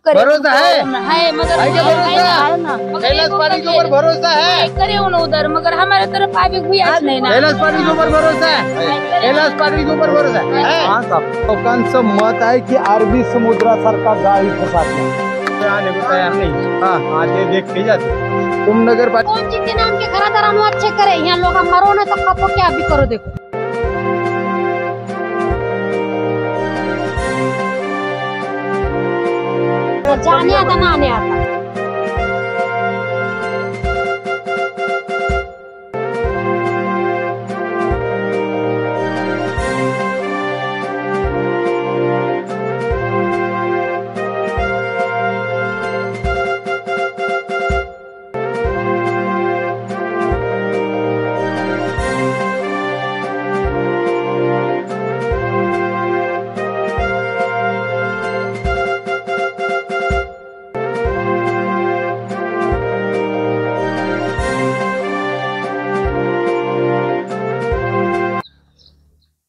भरोसा है मगर कैलाश पानी के ऊपर भरोसा है, करे उधर, मगर हमारे तरफ अभी हुआ नहीं ना। कैलाश पानी के ऊपर भरोसा है, कैलाश पानी के ऊपर भरोसा है। लोकांचं मत आहे की अरबी समुद्रासारखा गाळ इथं साठला, आने को तैयार नहीं। हाँ आते देख के जाते। तुम नगर कौन सी के नाम के खरादार हम अच्छे करे, यहाँ लोग मरो ना तो खपो क्या भी करो। देखो जाने आता ना आने आता।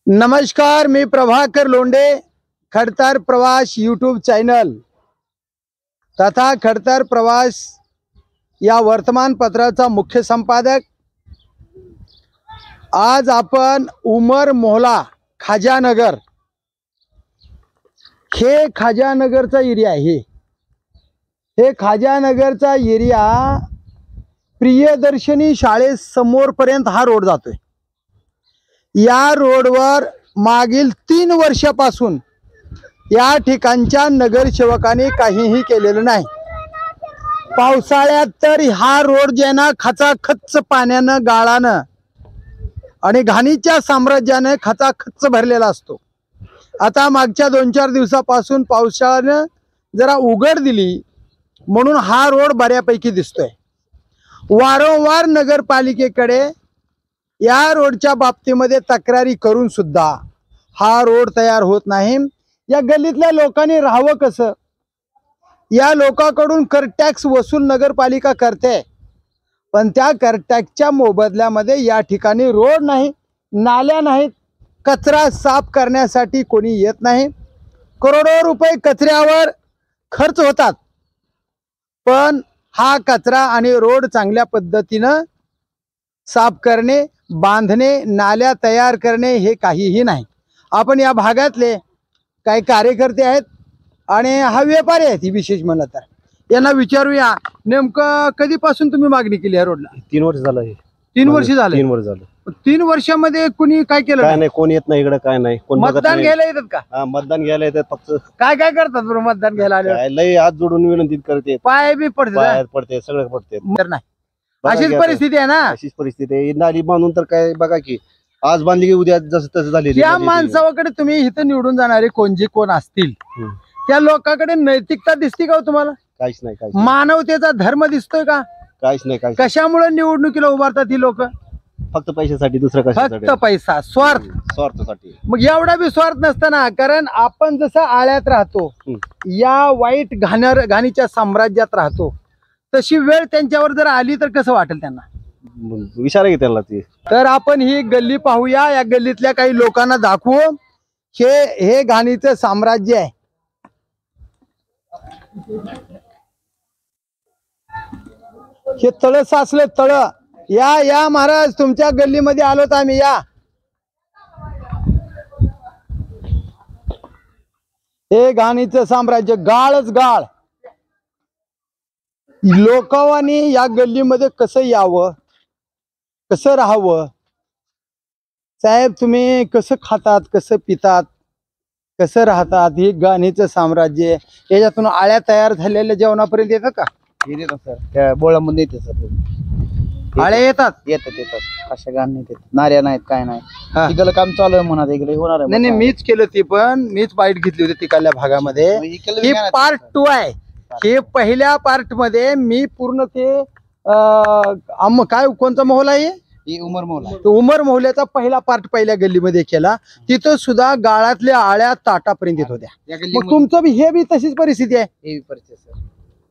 नमस्कार, मी प्रभाकर लोंढे, खडतर प्रवास यूट्यूब चॅनल तथा खडतर प्रवास या वर्तमानपत्राचा मुख्य संपादक। आज आपण उमर मोहला खाजानगर, हे खाजानगरचा एरिया आहे। हे खाजानगरचा एरिया प्रियदर्शनी शाळेसमोर पर्यंत हा रोड जातोय। या रोडवर मागील 3 वर्षापासून या ठिकाणच्या नगरसेवकांनी काहीही केलेलं नाही। पावसाळ्यात तर हा रोड जे ना खचाखच पाण्यानं, गाळानं आणि घाणीच्या साम्राज्याने खचाखच भरलेला असतो। आता मागच्या 2-4 दिवसापासून पावसाळ्यानं जरा उघड दिली म्हणून हा रोड बऱ्यापैकी दिसतोय। वारंवार नगरपालिकेकडे या रोडच्या बाबतीमध्ये तक्रारी करून सुद्धा हा रोड तयार होत नाही। या गल्लीतल्या लोकांनी राहावं कसं? या लोकांकडून कर टॅक्स वसूल नगरपालिका करते, पण त्या कर टॅक्सच्या मोबदल्यामध्ये या ठिकाणी रोड नाही, नाल्या नाहीत, कचरा साफ करण्यासाठी कोणी येत नाही। करोडो रुपये कचऱ्यावर खर्च होतात, पण हा कचरा आणि रोड चांगल्या पद्धतीनं साफ करणे, बांधणे, नाल्या तयार करणे हे काहीही नाही। आपण या भागातले काही कार्यकर्ते आहेत आणि हा व्यापारी आहेत, विशेष म्हणलं तर यांना विचारूया, नेमकं कधीपासून तुम्ही मागणी केली या रोडला? 3 वर्ष झालं आहे। 3 वर्ष झाले? 3 वर्ष झालं। 3 वर्षामध्ये कुणी काय केलं? काय नाही, कोण येत नाही इकडे, काय नाही, कोण मतदान घ्यायला येतात का? हा, मतदान घ्यायला येतात। फक्त काय काय करतात बरं मतदान घ्यायला आले? लय हात जोडून विनंती करते, पाय बी पडते, बाहेर पडते, सगळं पडते। तर नाही, अशीच परिस्थिती आहे ना? अशीच परिस्थिती आहे। नाली बांधून तर काय बघा की आज बांधली की उद्या जसं तसं झालेली। या माणसाकडे तुम्ही इथं निवडून जाणारे कोण असतील त्या लोकांकडे नैतिकता दिसते का तुम्हाला? काहीच नाही, काहीच मानवतेचा धर्म दिसतोय का? काहीच नाही, काहीच। कशामुळे निवडणुकीला उभारतात ही लोक? फक्त पैशासाठी, दुसरं कशासाठी? फक्त पैसा, स्वार्थ, स्वार्थासाठी। मग एवढा बी स्वार्थ नसताना, कारण आपण जसं आळ्यात राहतो, या वाईट घाणीच्या साम्राज्यात राहतो, तशी वेळ त्यांच्यावर जर आली तर कसं वाटेल त्यांना? विचारा की त्याला ती। तर आपण ही गल्ली पाहूया, या गल्लीतल्या काही लोकांना दाखवू। हे घाणीचं साम्राज्य आहे। हे तळ साचले, तळ। या महाराज, तुमच्या गल्लीमध्ये आलोत आम्ही, या। हे घाणीचं साम्राज्य, गाळच गाळ। लोकांनी या गल्लीमध्ये कसं यावं, कसं राहावं? साहेब, तुम्ही कसं खातात, कसं पितात, कसं राहतात? हे घाणीचं साम्राज्य, याच्यातून आळ्या तयार झालेल्या जेवणापर्यंत येतात का? येतात सर, त्या बोळामध्ये येते सर, आळ्या येतात? येतात। अशा घाण नाही येतात, नाऱ्या नाहीत, काय नाही। तिकडलं काम चालू आहे म्हणा, इकडे होणार आहे। नाही, मीच केलं ते, पण मीच बाईट घेतली होती तिकडल्या भागामध्ये। हे पार्ट 2 आहे। हे पहिल्या पार्ट मध्ये मी पूर्ण ते काय कोणता मोहला आहे? उमर मोहला। उमर मोहल्याचा पहिला पार्ट पहिल्या गल्लीमध्ये केला। तिथं सुद्धा गाळातल्या आळ्या ताटापर्यंत येत होत्या। मग तुमचं बी हे बी तशीच परिस्थिती आहे?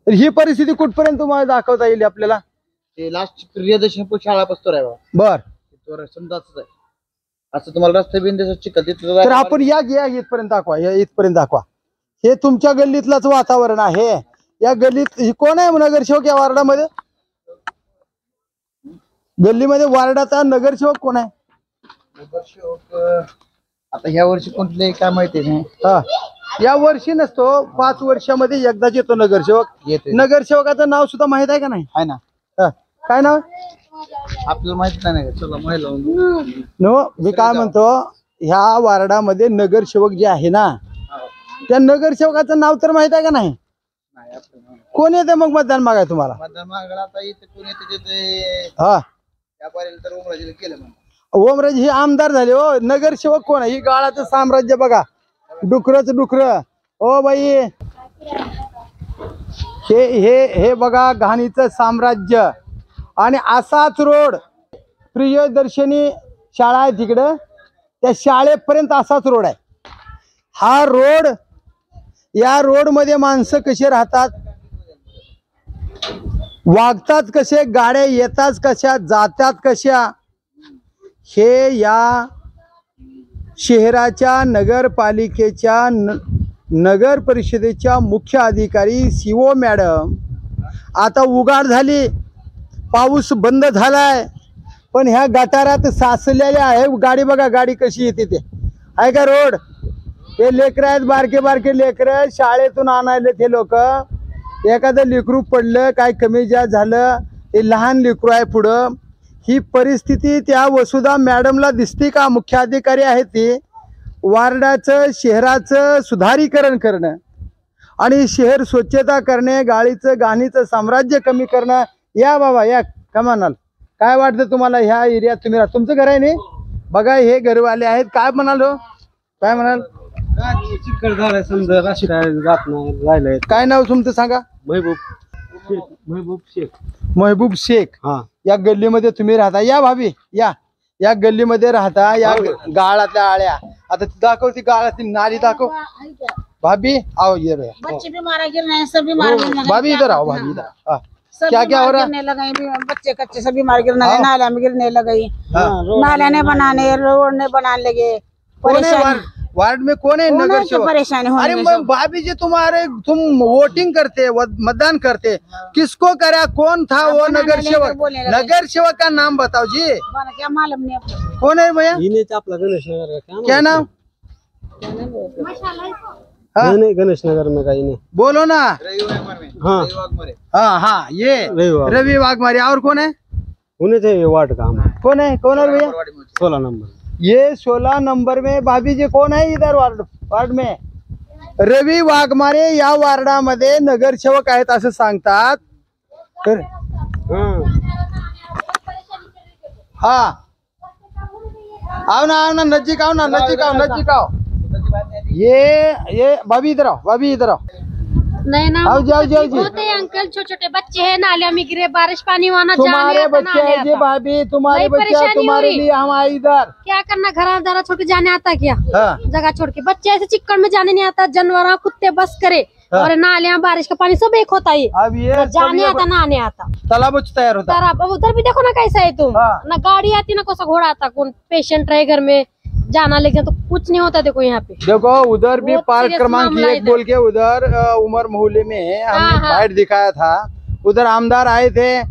तर ही परिस्थिती कुठपर्यंत तुम्हाला दाखवता येईल आपल्याला? लास्ट प्रियदर्शनी शाळा पस्तोर आहे बर, समजा असं तुम्हाला रस्ते बिंदू चिकल। तर आपण या इथपर्यंत दाखवा, इथपर्यंत दाखवा। हे तुमच्या गल्लीतलंच वातावरण आहे. या गल्लीत कोण आहे नगरसेवक या वार्डामध्ये? गल्लीमध्ये वार्डाचा नगरसेवक कोण आहे? नगरसेवक आता ह्या वर्षी कोणते काय माहिती नाही. हा, या वर्षी नसतो, 5 वर्षामध्ये एकदाच येतो नगरसेवक. नगरसेवकाचं नाव सुद्धा माहित आहे का नाही? आहे ना. हा, काय नाव? आपल्याला माहित नाही. चला महिला नो, मी काय म्हणतो, ह्या वार्डामध्ये नगरसेवक जे आहे ना, त्या नगरसेवकाचं नाव तर माहित आहे का नाही? कोण येते मग मतदान मागाय तुम्हाला? मतदान मागायला आता इथे कोण येते? हा, त्यापर्यंत तर ओमराजेला केलं म्हणून. ओमराज हे आमदार झाले हो. नगरसेवक कोण आहे? ही गाळाचं साम्राज्य बघा, डुकरच डुकर. ओ बाई, हे हे हे बघा घाणीचं साम्राज्य. आणि असाच रोड, प्रियदर्शनी शाळा आहे तिकडं, त्या शाळेपर्यंत असाच रोड आहे. हा रोड, या रोड मध्ये माणसं कसे राहतात, वागतात कसे, गाड्या येतात कशा, जातात कशा, हे या शहराच्या नगरपालिकेच्या नगर परिषदेच्या मुख्य अधिकारी CO मॅडम आता उघाड झाली. पाऊस बंद झालाय, पण ह्या गटारात साचलेल्या आहे. गाडी बघा, गाडी कशी येते ते आहे का रोड. हे लेकरं आहेत, बारके बारके लेकरं, शाळेतून आणायले ते लोक. एखादं लेकरू पडलं, काय कमी जास्त झालं, हे लहान लेकरू आहे पुढं. ही परिस्थिती त्या वसुधा मॅडमला दिसते का? मुख्य अधिकारी आहे ती. वार्डाचं, शहराचं सुधारीकरण करणं आणि शहर स्वच्छता करणे, गाळीचं घाणीचं साम्राज्य कमी करणं. या बाबा या, का म्हणाल? काय वाटतं तुम्हाला ह्या एरियात तुम्ही तुमचं घर आहे नाही? बघा हे घरवाले आहेत. काय म्हणाल हो? काय म्हणाल? चिकट झालाय समजा, राशी राहिलंय. काय नाव तुमचं सांगा? महबूब शेख. महबूब शेख. हा, या गल्लीमध्ये तुम्ही राहता. या भाभी या, या गल्लीमध्ये राहता. या गाळातल्या आळ्या, आता दाखव ती गाळातली नाली दाखव. भाभी आओ, ये रहे. बच्चे भी मारा गिरने, सब बीमार गिरने लगे। भाभी इधर आओ, भाभी इधर आओ. सब क्या क्या हो रहा है? गिरने लगे, बच्चे कच्चे सब बीमार गिरने लगे, नाला में गिरने लगे, नाले ने बनाने, रोड ने बनाने लगे। कौन है वार्ड में? कौन है नगरसेवक? परेशानी होने अरे लगी। भाभी जी, तुम वोटिंग करते, मतदान करते, किसको करा? कौन था वो नगरसेवक? नगरसेवक का नाम बताओ जी। क्या मालूम नहीं आपको? कौन है भैया? आपला गणेश नगर का क्या नाम? हाँ? नहीं, गणेश नगर में कहीं नहीं. बोलो ना. हाँ हाँ हाँ, ये रवि वाघमारे. और कौन है? उन्हें थे वार्ड का. हम कौन है? कौन है भैया? 16 नंबर. ये 16 नंबर में भाभी जी कोण आहे इधर वार्ड में? रवी वाघमारे या वार्डामध्ये नगरसेवक आहेत असं सांगतात. तर हा, आओ ना, नजीक आओ ना, नजीक आओ. ये भाभी इधर आओ, भाभी इधर आओ. नहीं ना, आओ जाओ जी. होते हैं अंकल, छोटे छोटे बच्चे हैं, नालिया में गिरे, बारिश पानी वहाँ तुम्हारे बच्चे हैं जी भाभी, तुम्हारे बच्चे, तुम्हारे लिए हम आए इधर. क्या करना, घर दारा छोड़ के जाने आता क्या? हाँ. जगह छोड़ के बच्चे ऐसे चिक्कड़ में जाने नहीं आता, जानवर कुत्ते बस करे. हाँ. और नालियाँ, बारिश का पानी सब एक होता है. अब ये जाने आता ना आने आता. तालाब तैयार होता. तालाब, अब उधर भी देखो ना कैसा है तुम. हाँ. ना गाड़ी आती ना कोसा घोड़ा आता, कौन पेशेंट रहे घर में जाना, लेकिन तो कुछ नहीं होता. देखो यहाँ पे देखो, उधर भी बहुत पार्क serious क्रमांक मामला 1 इधर. बोल के उधर उमर मोहल्ले में हमने हाँ. फाइट दिखाया था. उधर आमदार आए थे,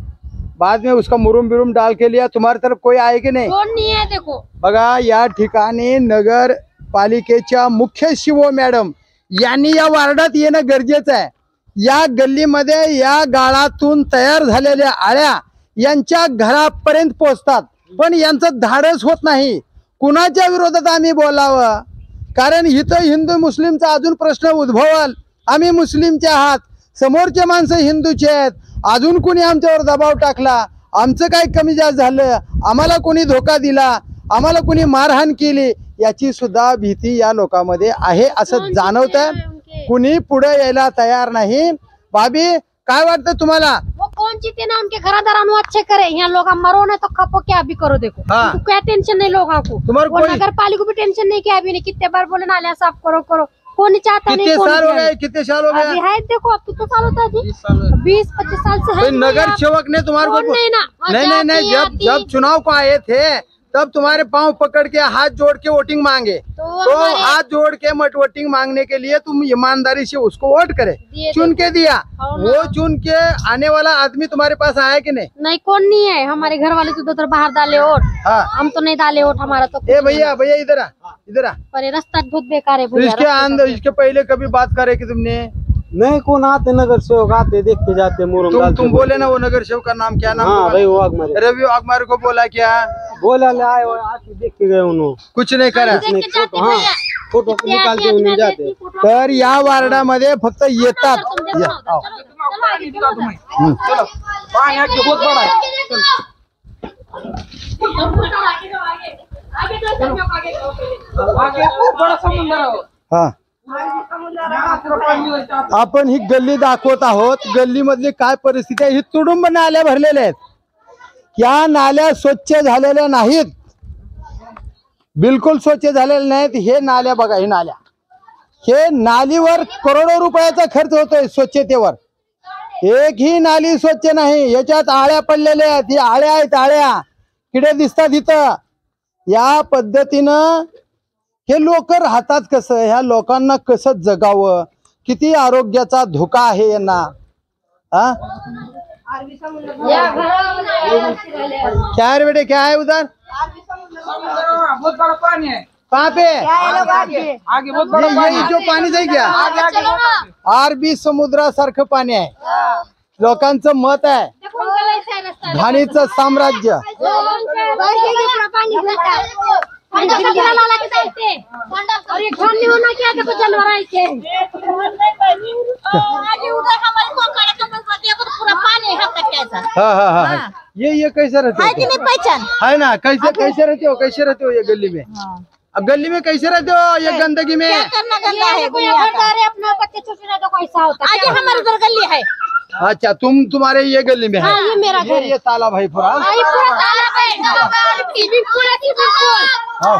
बाद में उसका मुरुम बिरुम डाल के लिया. तुम्हारी तरफ कोई आए कि नाही? कौन नहीं है देखो. बघा, या ठिकाणी नगर पालिकेच्या मुख्य शिवो मॅडम यांनी या वार्डात येणं गरजेचं आहे. या गल्लीमध्ये या गाळातून तयार झालेल्या आळ्या यांच्या घरापर्यंत पोहोचतात, पण यांचं धाडस होत नाही. कुणाच्या विरोधात आम्ही बोलावं? कारण इथं हिंदू मुस्लिमचा अजून प्रश्न उद्भवल. आम्ही मुस्लिमचे आहात, समोरचे माणसं हिंदूचे आहेत. अजून कोणी आमच्यावर दबाव टाकला, आमचं काही कमी जास्त झालं, आम्हाला कोणी धोका दिला, आम्हाला कोणी मारहाण केली, याची सुद्धा भीती या लोकांमध्ये आहे असं जाणवत आहे. कुणी पुढे यायला तयार नाही. भाभी, काय वाटतं तुम्हाला? वो कौन जीते ना, उनके घरादारानु अच्छे करे. यहाँ लोग मरो ना तो खपो, क्या भी करो. देखो हाँ. क्या टेंशन नहीं लोगों को. तुम्हारे वो कोई- नगर पालिका को भी टेंशन नहीं, क्या भी नहीं. कितने बार बोले नालियाँ साफ करो करो, कौन चाहता नहीं. कितने कौन साल हो किया गए? नहीं. कितने साल हो अभी गए? है देखो, अब कितना साल होता है जी? 20-25 साल से है. नगर सेवक ने तुम्हारे को कौन नहीं ना. नहीं, जाती जब आती. जब चुनाव को आए थे तब तुम्हारे पांव पकड़ के हाथ जोड़ के वोटिंग मांगे, तो हाथ जोड़ के मत वोटिंग मांगने के लिए तुम ईमानदारी से उसको वोट करे, चुन के दिया। वो चुन के आने वाला आदमी तुम्हारे पास आया कि नहीं? नहीं, कौन नहीं है। हमारे घर वाले तो उधर बाहर डाले वोट। हाँ, हम तो नहीं डाले वोट। हमारा तो ए भैया भैया इधर आ, इधर आ। पर ये रास्ता बहुत बेकार है तो भैया। इसके अंदर इसके पहले कभी बात करे कि तुमने? नहीं, कौन आते नगर सेवक आते देख के जाते मुरम तुम बोले ना वो नगर सेवक का नाम क्या नाम? हाँ भाई, वो वाघमारे। रवि वाघमारे को बोला क्या? बोला ले आए और आके देख के गए उन्होंने। कुछ नहीं करा। हाँ, फोटो निकाल के उन्हें जाते। तर या वार्डामध्ये फक्त येतात। हा, आपण ही गल्ली दाखवत आहोत। गल्ली मधली काय परिस्थिती आहे? ही तुडुंब नाल्या भरलेल्या आहेत। या नाल्या स्वच्छ झालेल्या नाहीत, बिलकुल स्वच्छ झालेल्या नाहीत। हे नाल्या बघा, ही नाल्या, हे नालीवर करोडो रुपयाचा खर्च होतोय स्वच्छतेवर। एक ही नाली स्वच्छ नाही, याच्यात आळ्या पडलेल्या आहेत। ही आळ्या आहेत, आळ्या, किडे दिसतात इथं। या पद्धतीनं हे लोक राहतात कसं? ह्या लोकांना कसं जगावं? किती आरोग्याचा धोका आहे यांना। हा, क्या है बेटे, क्या है उधर? बहुत बड़ा पानी है। कहाँ पे? आगे बहुत बड़ा पानी ये जो पाणी जाई क्या? अरबी समुद्रासारखं पाणी आहे। लोकांचं मत आहे घाणीचं साम्राज्य। ये कैसे रहते हो? पहचान है ना? कैसे रहते हो? कैसे रहते हो ये गली में? गली में कैसे रहते हो ये गंदगी में? करना गंदा है अपना बच्चे छोटे रहते तो कैसा होता? आगे हमारे उधर गली है। अच्छा, तुम्हारे ये गली में है? हाँ, ये मेरा घर है। ये तालाब है पूरा। पूरा तालाब है, स्विमिंग पूल है, स्विमिंग पूल। हाँ।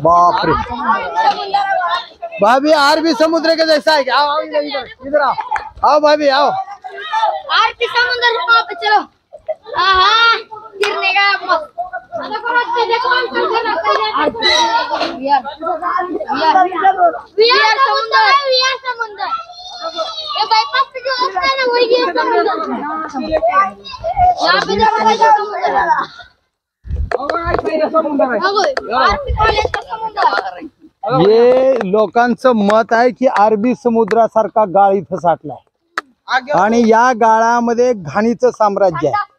बाप रे, भाभी अरबी समुद्र के जैसा है क्या? आओ इधर आओ, आओ भाभी आओ। अरबी समुद्र वहाँ पे चलो। हाँ, गिरने का मत। समुद्र ये बाईपास पे जो रास्ता है ना, वही है समुद्र। यहाँ पे समुद्र। ये लोकांचं मत आहे की अरबी समुद्रासारखा गाळ इथं साठलाय आणि या गाळामध्ये घाणीचं साम्राज्य आहे।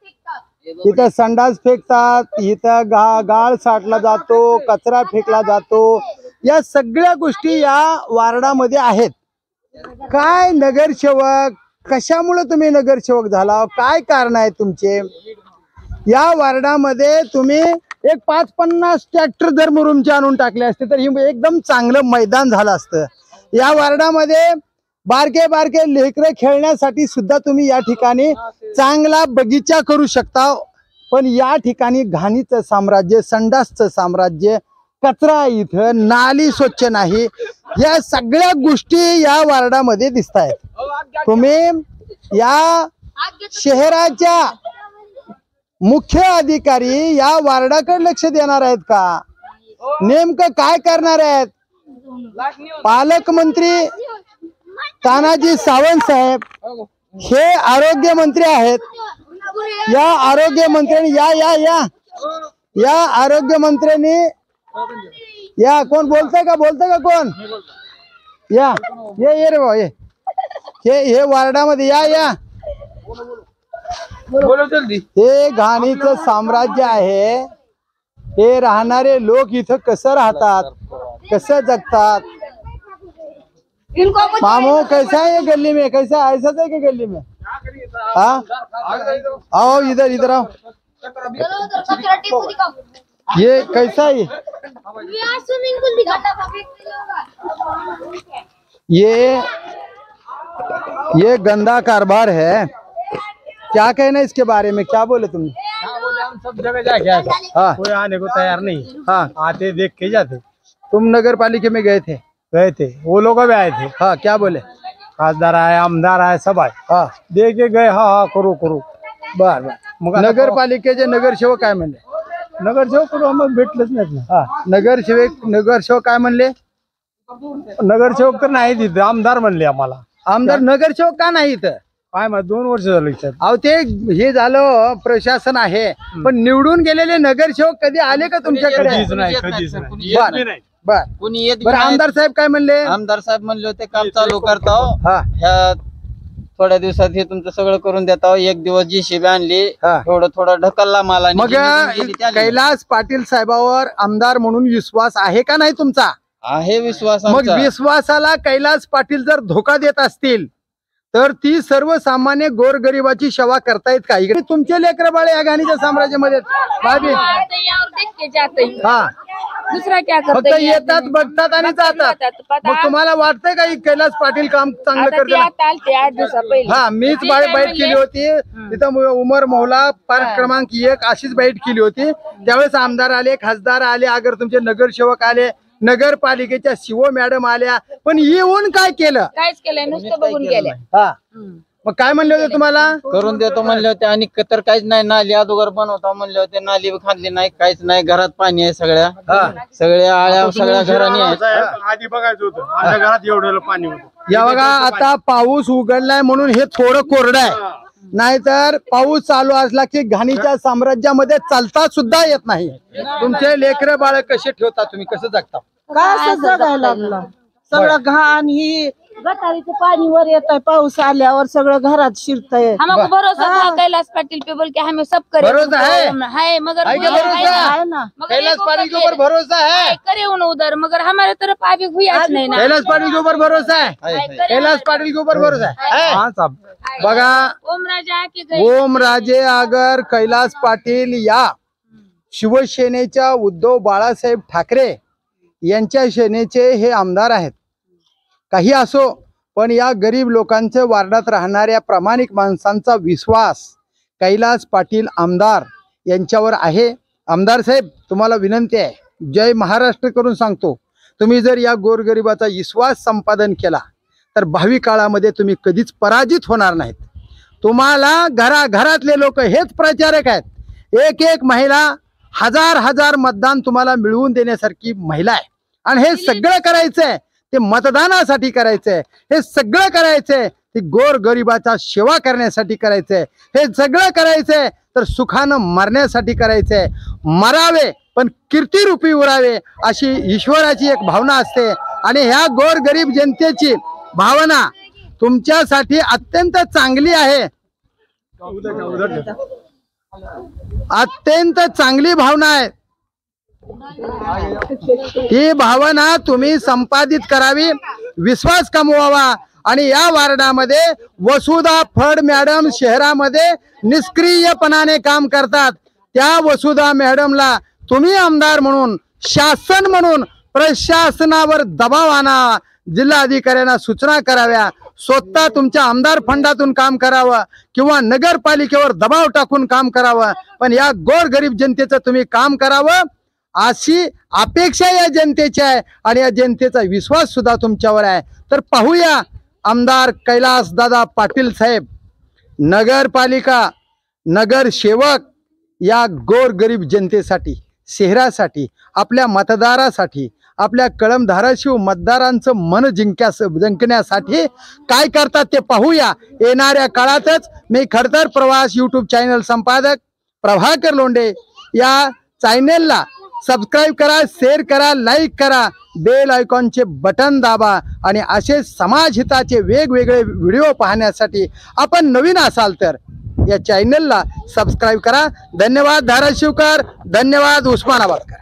इथं संडास फेकतात, इथं गाळ साठला जातो, कचरा फेकला जातो। या सगळ्या गोष्टी या वार्डामध्ये आहेत। काय नगरसेवक, कशामुळे तुम्ही नगरसेवक झाला? काय कारण आहे तुमचे? या वार्डामध्ये तुम्ही एक 5-50 ट्रॅक्टर जर मुरुमचे आणून टाकले असते तर हे एकदम चांगलं मैदान झालं असतं। या वार्डामध्ये बारके बारके लेकरं खेळण्यासाठी सुद्धा तुम्ही या ठिकाणी चांगला बगीचा करू शकता। पण या ठिकाणी घाणीचं साम्राज्य, संडासचं साम्राज्य, कचरा इथं, नाली स्वच्छ नाही, या सगळ्या गोष्टी या वार्डामध्ये दिसत आहेत। तुम्ही या शहराच्या मुख्य अधिकारी या वार्डाकडे लक्ष देणार आहेत का? नेमकं काय करणार आहेत? पालकमंत्री तानाजी सावंत साहेब हे आरोग्य मंत्री आहेत। या आरोग्य मंत्र्यांनी या आरोग्य मंत्र्यांनी या कोण बोलतंय का कोण? या ये रे भाऊ, हे वार्डामध्ये या बोलो जल्दी। हे घाणीचं साम्राज्य आहे। हे राहणारे लोक इथं कसं राहतात, कसं जगतात? मामो कैसा है ये गली में? कैसा ऐसा है कि गली में? हाँ, आओ इधर आओ। ये कैसा है? स्विमिंग पूल ये गंदा कारोबार है। क्या कहना है इसके बारे में? क्या बोले तुमने? हम सब जगह जाके आए, हाँ, कोई आने को तैयार नहीं। हाँ, आते देख के जाते। तुम नगर पालिका में गए थे? गए थे, वो लोग भी आए थे। हाँ, क्या बोले? खासदार आए, आमदार आए, सब आए, हाँ, देख के गए। हाँ करो बर नगर पालिकेचे नगरसेवक काय म्हणले? नगरसेवक मग भेटलंच नाहीत ना. नगरसेवक काय म्हणले? नगरसेवक तर नाही तिथं, आमदार म्हणले आम्हाला. आमदार नगरसेवक का नाही इथं? काय मग 2 वर्ष झालं इथं. अहो ते हे झालं प्रशासन आहे, पण निवडून गेलेले नगरसेवक कधी आले का तुमच्याकडे? कधीच नाही, कधीच नाही. कुणी येत बरं आमदार साहेब काय म्हणले? आमदार साहेब म्हणले होते काम चालू करता हा ह्या थोड्या दिवसात हे तुमचं सगळं करून देता. एक दिवस JCB आणली, हा. थोडं ढकलला मला. मग कैलास पाटील साहेबावर आमदार म्हणून विश्वास आहे का नाही तुमचा? आहे विश्वास मग आमचा. विश्वासाला कैलास पाटील जर धोका देत असतील तर ती सर्वसामान्य गोरगरिबाची सेवा करतायत का? इकडे तुमचे लेकर बाळे या घाणीच्या साम्राज्यामध्ये भाभी हा दुसरा क्या फक्त करते येतात बघतात आणि जातात. मग तुम्हाला वाटतंय का कैलास पाटील काम चांगलं करतात? 8 दिवसा पहिले हा मीच बाईट केली होती तिथं उमर मौला पार्क क्रमांक 1 अशीच बाईट केली होती. त्यावेळेस आमदार आले, खासदार आले, अगर तुमचे नगरसेवक आले, नगरपालिकेच्या शिवो मॅडम आल्या, पण येऊन काय केलं? काहीच केलंय, नुसतं बघून गेले. हा मग काय म्हणले होते तुम्हाला? करून देतो म्हणले होते आणि तर काहीच नाही. नाली अगोदर बनवता म्हणले होते, नाली खाल्ली नाही, काहीच नाही. घरात पाणी आहे, सगळ्या आळ्या सगळ्या घरांनी आहे. आधी बघायचं होतं, आमच्या घरात एवढं पाणी होतं. या बघा आता पाऊस उघडलाय म्हणून हे थोडं कोरडं आहे, नाहीतर पाऊस चालू असला की घाणीच्या साम्राज्यामध्ये चालता सुद्धा येत नाही. तुमचे लेकरं बाळ कसे ठेवता तुम्ही, कसं जगता? काय असं जगायला लागलं? सगळं घाण ही गटारीचं पाणी वर येत आहे, पाऊस आल्यावर सगळं घरात शिरतंय. हमको भरोसा था कैलाश पाटिल पे बोल के हमें सब करे भरोसा है? है मगर है क्या भरोसा? आहे ना. मगर कैलाश एको पाटिल के करके ऊपर भरोसा है? करे उधर मगर हमारे तरफ अभी हुआ नहीं ना. कैलाश पाटिल के ऊपर भरोसा है? कैलाश पाटिल के ऊपर भरोसा है? हाँ साहब, बघा ओम राजा आके गए. ओम राजे अगर कैलास पाटील या शिवसेनेच्या उद्धव बाळासाहेब ठाकरे यांच्या सेनेचे हे आमदार आहेत. काही असो, पण या गरीब लोकांच्या वार्डात राहणाऱ्या प्रामाणिक माणसांचा विश्वास कैलास पाटील आमदार यांच्यावर आहे. आमदार साहेब तुम्हाला विनंती आहे, जय महाराष्ट्र करून सांगतो, तुम्ही जर या गोरगरिबाचा विश्वास संपादन केला तर भावी काळामध्ये तुम्ही कधीच पराजित होणार नाहीत. तुम्हाला घराघरातले लोक हेच प्रचारक आहेत. एक महिला हजार मतदान तुम्हाला मिळवून देण्यासारखी महिला आहे. आणि हे सगळं करायचंय ते मतदानासाठी करायचंय. हे सगळं करायचंय ते गोरगरिबाचा सेवा करण्यासाठी करायचंय. हे सगळं करायचंय तर सुखानं मरण्यासाठी करायचंय. मरावे पण कीर्तिरूपी उरावे अशी ईश्वराची एक भावना असते. आणि ह्या गोरगरीब जनतेची भावना तुमच्यासाठी अत्यंत चांगली आहे, अत्यंत चांगली भावना आहे. ही भावना तुम्ही संपादित करावी, विश्वास कमवावा. आणि या वार्डामध्ये वसुधा फड मॅडम शहरामध्ये निष्क्रियपणाने काम करतात. त्या वसुधा मॅडमला तुम्ही आमदार म्हणून, शासन म्हणून प्रशासनावर दबाव आणावा, जिल्हाधिकाऱ्यांना सूचना कराव्या, स्वतः तुमच्या आमदार फंडातून काम करावं किंवा नगरपालिकेवर दबाव टाकून काम करावं. पण या गोरगरीब जनतेचं तुम्ही काम करावं अशी अपेक्षा या जनतेची आहे. आणि या जनतेचा विश्वास सुद्धा तुमच्यावर आहे. तर पाहूया आमदार कैलास दादा पाटील साहेब नगरपालिका, नगरसेवक या गोरगरीब जनतेसाठी, शहरासाठी, आपल्या मतदारासाठी, आपल्या कळम धाराशिव मतदारांचं मन जिंकण्यासाठी काय करतात ते पाहूया. येणाऱ्या काळातच मी खडतर प्रवास यूट्यूब चॅनल संपादक प्रभाकर लोंढे या चॅनलला सबस्क्राईब करा, शेअर करा, लाईक करा, बेल आयकॉनचे बटन दाबा. आणि असे समाजहिताचे वेगवेगळे व्हिडिओ पाहण्यासाठी आपण नवीन असाल तर या चॅनलला सबस्क्राईब करा. धन्यवाद धाराशिवकर, धन्यवाद उस्मानाबादकर.